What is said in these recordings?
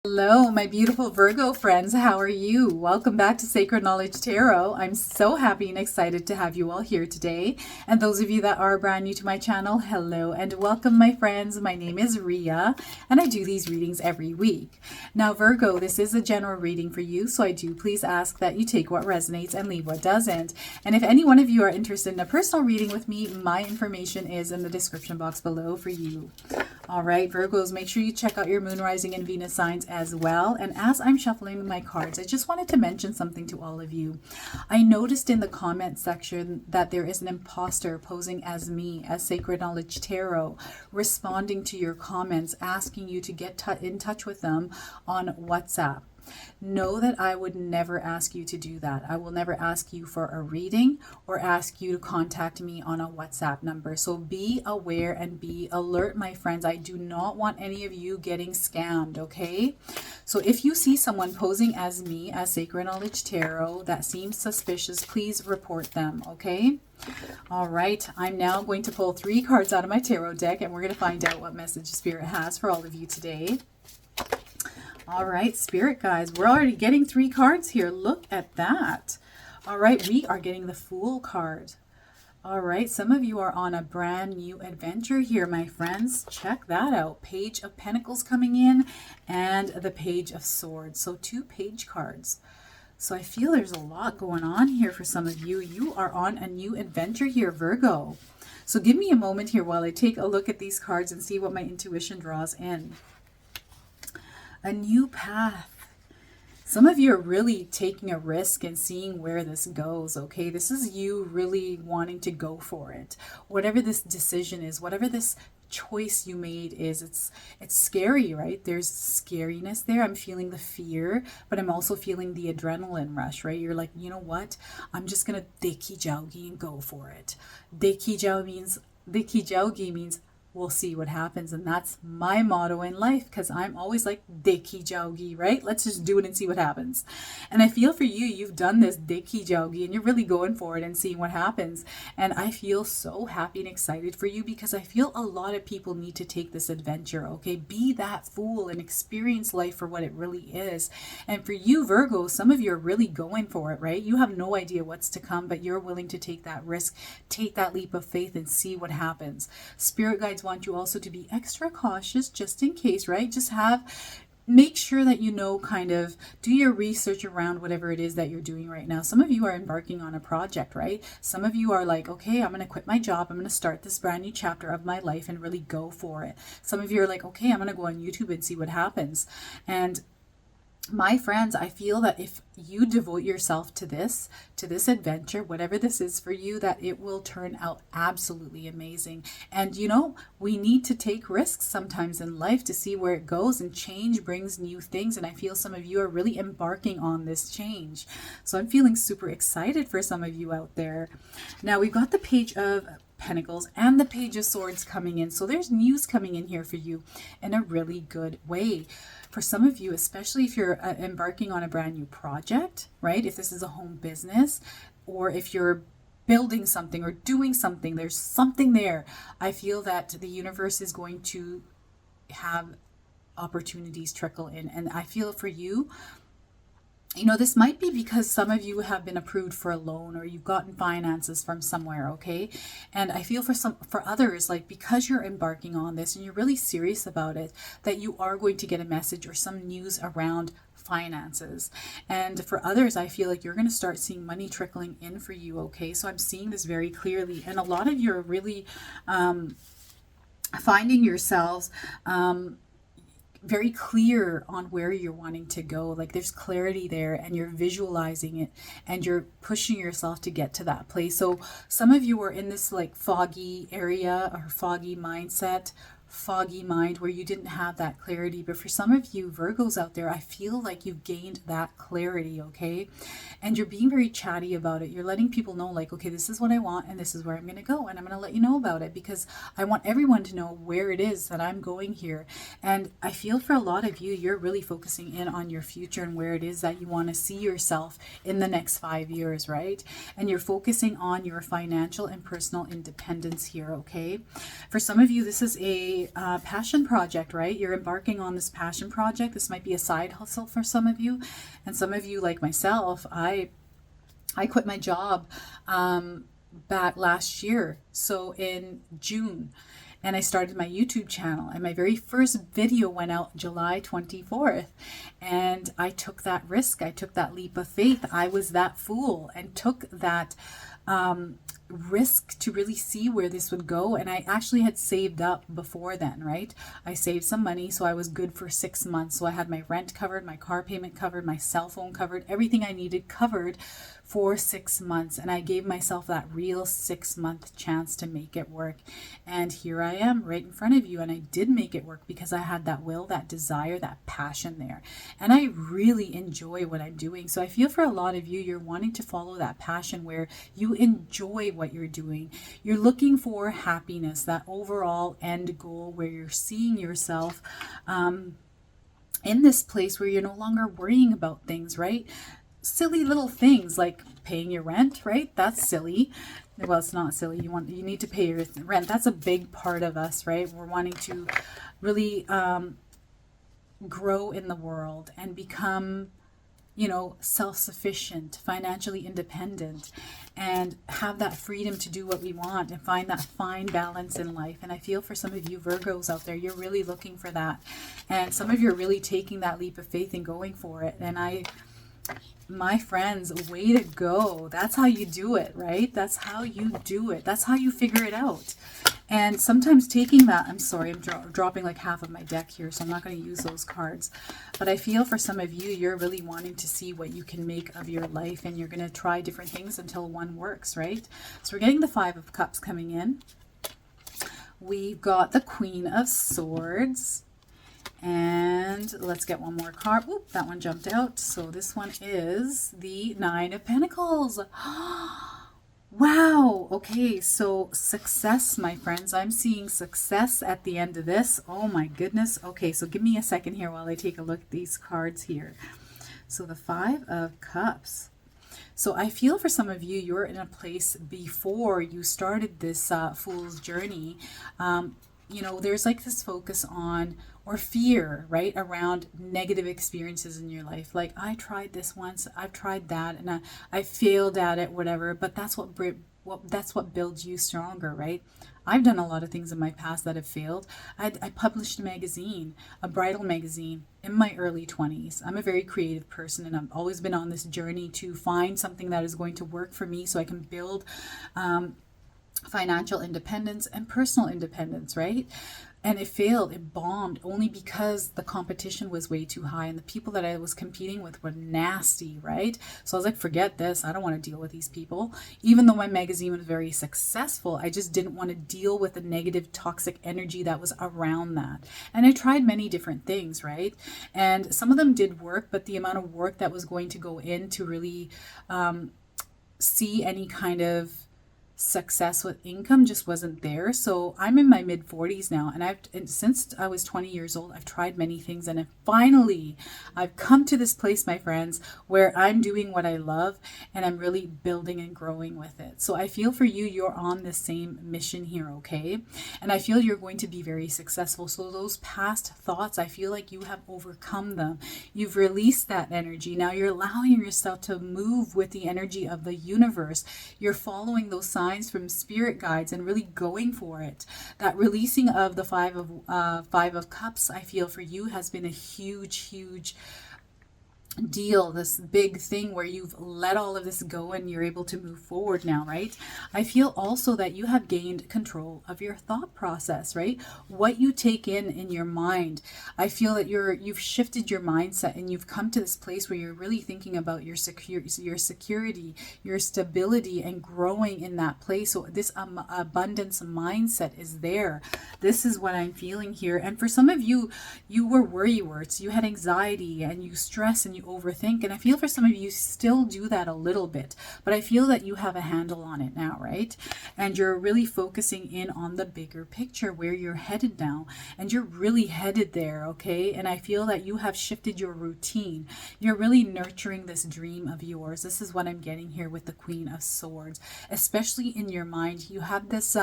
Hello, my beautiful Virgo friends. How are you? Welcome back to Sacred Knowledge Tarot. I'm so happy and excited to have you all here today. And those of you that are brand new to my channel, hello and welcome, my friends. My name is Ria, and I do these readings every week. Now, Virgo, this is a general reading for you, so I do please ask that you take what resonates and leave what doesn't. And if any one of you are interested in a personal reading with me, my information is in the description box below for you. All right, Virgos, make sure you check out your moon, rising, and Venus signs as well. And as I'm shuffling my cards, I just wanted to mention something to all of you. I noticed in the comment section that there is an imposter posing as me, as Sacred Knowledge Tarot, responding to your comments, asking you to get in touch with them on WhatsApp. Know that I would never ask you to do that. I will never ask you for a reading or ask you to contact me on a WhatsApp number. So be aware and be alert, my friends. I do not want any of you getting scammed, okay? So if you see someone posing as me, as Sacred Knowledge Tarot, that seems suspicious, please report them, okay? All right, I'm now going to pull 3 cards out of my tarot deck, and we're going to find out what message Spirit has for all of you today. All right, Spirit guys, we're already getting 3 cards here. Look at that. All right, we are getting the Fool card. All right, some of you are on a brand new adventure here, my friends. Check that out. Page of Pentacles coming in and the Page of Swords. So 2 page cards. So I feel there's a lot going on here for some of you. You are on a new adventure here, Virgo. So give me a moment here while I take a look at these cards and see what my intuition draws in. A new path. Some of you are really taking a risk and seeing where this goes, okay? This is you really wanting to go for it. Whatever this decision is, whatever this choice you made is, it's scary, right? There's scariness there. I'm feeling the fear, but I'm also feeling the adrenaline rush, right? You're like, you know what? I'm just going to deki jaugi and go for it. Deki jaugi means we'll see what happens. And that's my motto in life, because I'm always like deki jaugi, right? Let's just do it and see what happens. And I feel for you, you've done this deki jaugi and you're really going for it and seeing what happens. And I feel so happy and excited for you, because I feel a lot of people need to take this adventure, okay? Be that fool and experience life for what it really is. And for you, Virgo, some of you are really going for it, right? You have no idea what's to come, but you're willing to take that risk, take that leap of faith and see what happens. Spirit guides want you also to be extra cautious just in case, right? Just make sure that you know, kind of do your research around whatever it is that you're doing right now. Some of you are embarking on a project, right? Some of you are like, okay, I'm going to quit my job. I'm going to start this brand new chapter of my life and really go for it. Some of you are like, okay, I'm going to go on YouTube and see what happens. And my friends, I feel that if you devote yourself to this adventure, whatever this is for you, that it will turn out absolutely amazing. And you know, we need to take risks sometimes in life to see where it goes, and change brings new things. And I feel some of you are really embarking on this change. So I'm feeling super excited for some of you out there. Now we've got the Page of Pentacles and the Page of Swords coming in. So there's news coming in here for you in a really good way. For some of you, especially if you're embarking on a brand new project, right? If this is a home business, or if you're building something or doing something, there's something there. I feel that the universe is going to have opportunities trickle in. And I feel for you, you know, this might be because some of you have been approved for a loan, or you've gotten finances from somewhere, okay? And I feel for others, like, because you're embarking on this and you're really serious about it, that you are going to get a message or some news around finances. And for others, I feel like you're going to start seeing money trickling in for you, okay? So I'm seeing this very clearly. And a lot of you are really finding yourselves very clear on where you're wanting to go. Like, there's clarity there, and you're visualizing it, and you're pushing yourself to get to that place. So some of you are in this like foggy area or foggy mindset, foggy mind, where you didn't have that clarity. But for some of you Virgos out there, I feel like you've gained that clarity, okay? And you're being very chatty about it. You're letting people know, like, okay, this is what I want and this is where I'm going to go, and I'm going to let you know about it, because I want everyone to know where it is that I'm going here. And I feel for a lot of you, you're really focusing in on your future and where it is that you want to see yourself in the next 5 years, right? And you're focusing on your financial and personal independence here, okay? For some of you, this is a a passion project, right? You're embarking on this passion project. This might be a side hustle for some of you. And some of you, like myself, I quit my job back last year, so in June, and I started my YouTube channel, and my very first video went out July 24th, and I took that risk. I took that leap of faith. I was that fool and took that risk to really see where this would go. And I actually had saved up before then, right? I saved some money, so I was good for 6 months. So I had my rent covered, my car payment covered, my cell phone covered, everything I needed covered for 6 months. And I gave myself that real 6-month chance to make it work. And here I am right in front of you. And I did make it work because I had that will, that desire, that passion there. And I really enjoy what I'm doing. So I feel for a lot of you, you're wanting to follow that passion where you enjoy what you're doing. You're looking for happiness, that overall end goal where you're seeing yourself in this place where you're no longer worrying about things, right? Silly little things like paying your rent, right? That's silly. Well, it's not silly. You need to pay your rent. That's a big part of us, right? We're wanting to really grow in the world and become, self-sufficient, financially independent, and have that freedom to do what we want and find that fine balance in life. And I feel for some of you Virgos out there, you're really looking for that. And some of you are really taking that leap of faith and going for it. And my friends, way to go. That's how you do it, right? That's how you do it. That's how you figure it out. And sometimes taking that, I'm sorry, I'm dropping like half of my deck here, so I'm not going to use those cards. But I feel for some of you, you're really wanting to see what you can make of your life, and you're going to try different things until one works, right? So we're getting the 5 of Cups coming in. We've got the Queen of Swords. And let's get one more card. Oop, that one jumped out. So this one is the 9 of Pentacles. Wow. Okay, so success, my friends. I'm seeing success at the end of this. Oh my goodness. Okay, so give me a second here while I take a look at these cards here. So the 5 of Cups. So I feel for some of you, you're in a place before you started this fool's journey. There's like this focus on or fear, right, around negative experiences in your life. Like, I tried this once, I've tried that, and I failed at it, whatever. But that's what builds you stronger, right? I've done a lot of things in my past that have failed. I published a magazine, a bridal magazine, in my early 20s. I'm a very creative person, and I've always been on this journey to find something that is going to work for me so I can build financial independence and personal independence, right? And it failed, it bombed, only because the competition was way too high and the people that I was competing with were nasty, right? So I was like, forget this, I don't want to deal with these people. Even though my magazine was very successful, I just didn't want to deal with the negative, toxic energy that was around that. And I tried many different things, right? And some of them did work, but the amount of work that was going to go in to really see any kind of success with income just wasn't there. So I'm in my mid 40s now, and since I was 20 years old, I've tried many things, and finally I've come to this place, my friends, where I'm doing what I love and I'm really building and growing with it. So I feel for you, you're on the same mission here, okay? And I feel you're going to be very successful. So those past thoughts, I feel like you have overcome them. You've released that energy. Now you're allowing yourself to move with the energy of the universe. You're following those signs from spirit guides and really going for it. That releasing of the 5 of Cups, I feel for you, has been a huge deal, this big thing where you've let all of this go and you're able to move forward now, right? I feel also that you have gained control of your thought process, right? What you take in your mind. I feel that you've shifted your mindset and you've come to this place where you're really thinking about your security, your stability, and growing in that place. So this abundance mindset is there. This is what I'm feeling here. And for some of you, you were worrywart. You had anxiety and you stress and you overthink, and I feel for some of you still do that a little bit, but I feel that you have a handle on it now, right? And you're really focusing in on the bigger picture, where you're headed now, and you're really headed there, okay? And I feel that you have shifted your routine. You're really nurturing this dream of yours. This is what I'm getting here with the Queen of Swords, especially in your mind. You have this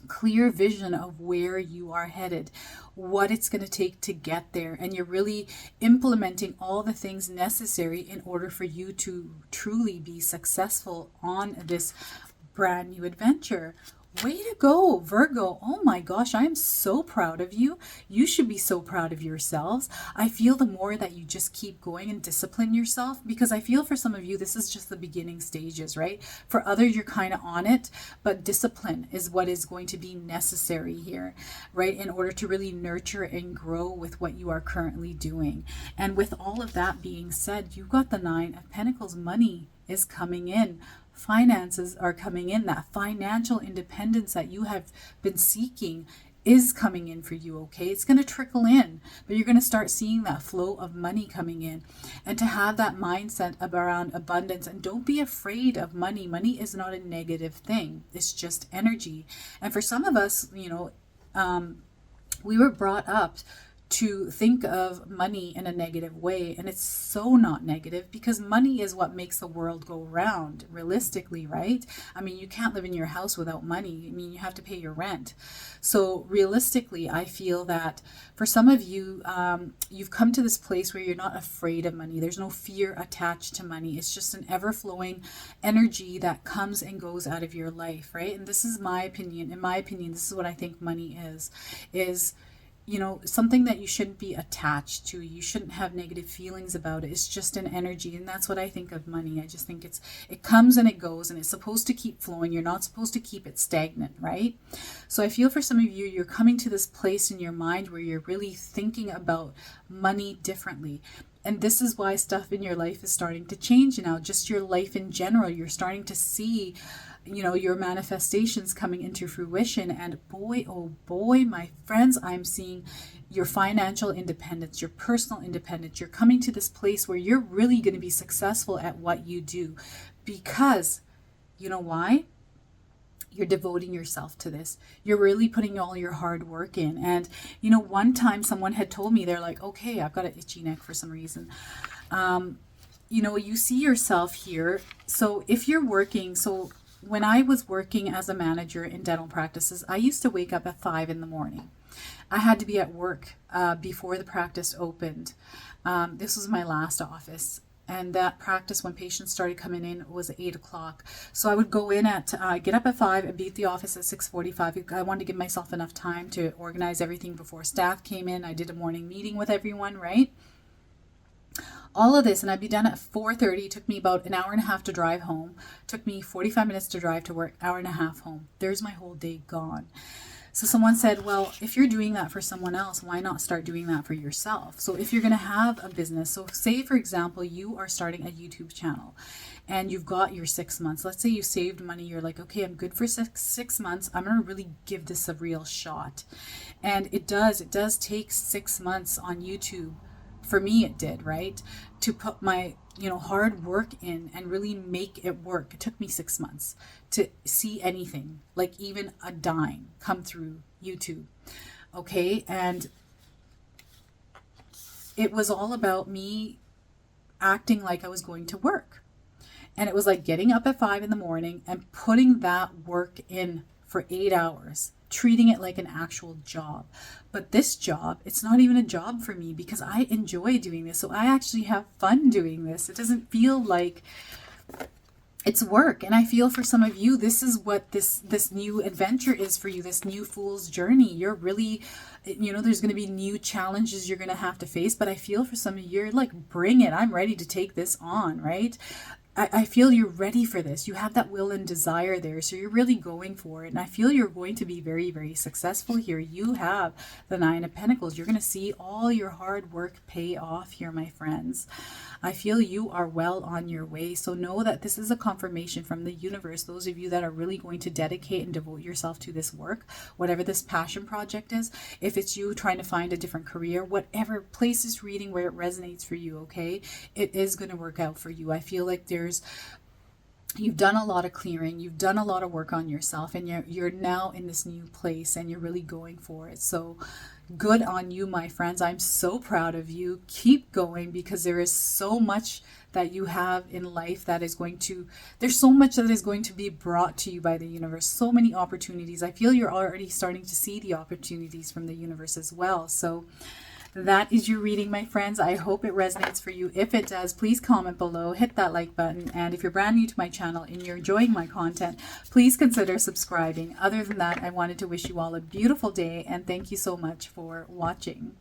clear vision of where you are headed, what it's going to take to get there, and you're really implementing all the things necessary in order for you to truly be successful on this brand new adventure. Way to go, Virgo. Oh my gosh, I am so proud of you. You should be so proud of yourselves. I feel the more that you just keep going and discipline yourself, because I feel for some of you, this is just the beginning stages, right? For others, you're kind of on it, but discipline is what is going to be necessary here, right? In order to really nurture and grow with what you are currently doing. And with all of that being said, you've got the Nine of Pentacles. Money is coming in. Finances are coming in. That financial independence that you have been seeking is coming in for you, okay? It's going to trickle in, but you're going to start seeing that flow of money coming in. And to have that mindset around abundance, and don't be afraid of money. Money is not a negative thing. It's just energy. And for some of us, we were brought up to think of money in a negative way, and it's so not negative, because money is what makes the world go round, realistically, right? I mean, you can't live in your house without money. I mean, you have to pay your rent. So realistically, I feel that for some of you, you've come to this place where you're not afraid of money. There's no fear attached to money. It's just an ever-flowing energy that comes and goes out of your life, right? And this is my opinion. In my opinion, this is what I think money is something that you shouldn't be attached to. You shouldn't have negative feelings about it. It's just an energy, and that's what I think of money. I just think it comes and it goes, and it's supposed to keep flowing. You're not supposed to keep it stagnant, right? So I feel for some of you, you're coming to this place in your mind where you're really thinking about money differently. And this is why stuff in your life is starting to change now. Just your life in general. You're starting to see your manifestations coming into fruition. And boy, oh boy, my friends, I'm seeing your financial independence, your personal independence. You're coming to this place where you're really going to be successful at what you do, because you know why? You're devoting yourself to this. You're really putting all your hard work in. And one time someone had told me, they're like, okay, I've got an itchy neck for some reason. You see yourself here. So if you're working, when I was working as a manager in dental practices, I used to wake up at 5 in the morning. I had to be at work before the practice opened. This was my last office. And that practice, when patients started coming in, was at 8 o'clock. So I would go in get up at 5 and be at the office at 6:45. I wanted to give myself enough time to organize everything before staff came in. I did a morning meeting with everyone, right? All of this, and I'd be done at 4:30. It took me about an hour and a half to drive home. It took me 45 minutes to drive to work, hour and a half home. There's my whole day gone. So someone said, well, if you're doing that for someone else, why not start doing that for yourself? So if you're going to have a business, so say, for example, you are starting a YouTube channel and you've got your 6 months. Let's say you saved money. You're like, okay, I'm good for six months. I'm going to really give this a real shot. And it does take 6 months on YouTube. For me, it did, right? To put my, hard work in and really make it work. It took me 6 months to see anything, like even a dime, come through YouTube. Okay. And it was all about me acting like I was going to work. And it was like getting up at 5 in the morning and putting that work in for 8 hours, treating it like an actual job. But this job, it's not even a job for me, because I enjoy doing this. So I actually have fun doing this. It doesn't feel like it's work. And I feel for some of you, this is what this new adventure is for you, this new fool's journey. You're really, there's going to be new challenges you're going to have to face. But I feel for some of you, you're like, bring it. I'm ready to take this on, right? I feel you're ready for this. You have that will and desire there. So you're really going for it. And I feel you're going to be very, very successful here. You have the Nine of Pentacles. You're going to see all your hard work pay off here, my friends. I feel you are well on your way. So know that this is a confirmation from the universe. Those of you that are really going to dedicate and devote yourself to this work, whatever this passion project is, if it's you trying to find a different career, whatever, place this reading where it resonates for you, okay? It is going to work out for you. I feel like you've done a lot of clearing, you've done a lot of work on yourself, and you're now in this new place and you're really going for it. So Good on you, my friends. I'm so proud of you. Keep going, because there is so much that you have in life that is going to, there's so much that is going to be brought to you by the universe. So many opportunities. I feel you're already starting to see the opportunities from the universe as well. So that is your reading, my friends. I hope it resonates for you. If it does, please comment below, hit that like button. And if you're brand new to my channel and you're enjoying my content, please consider subscribing. Other than that, I wanted to wish you all a beautiful day, and thank you so much for watching.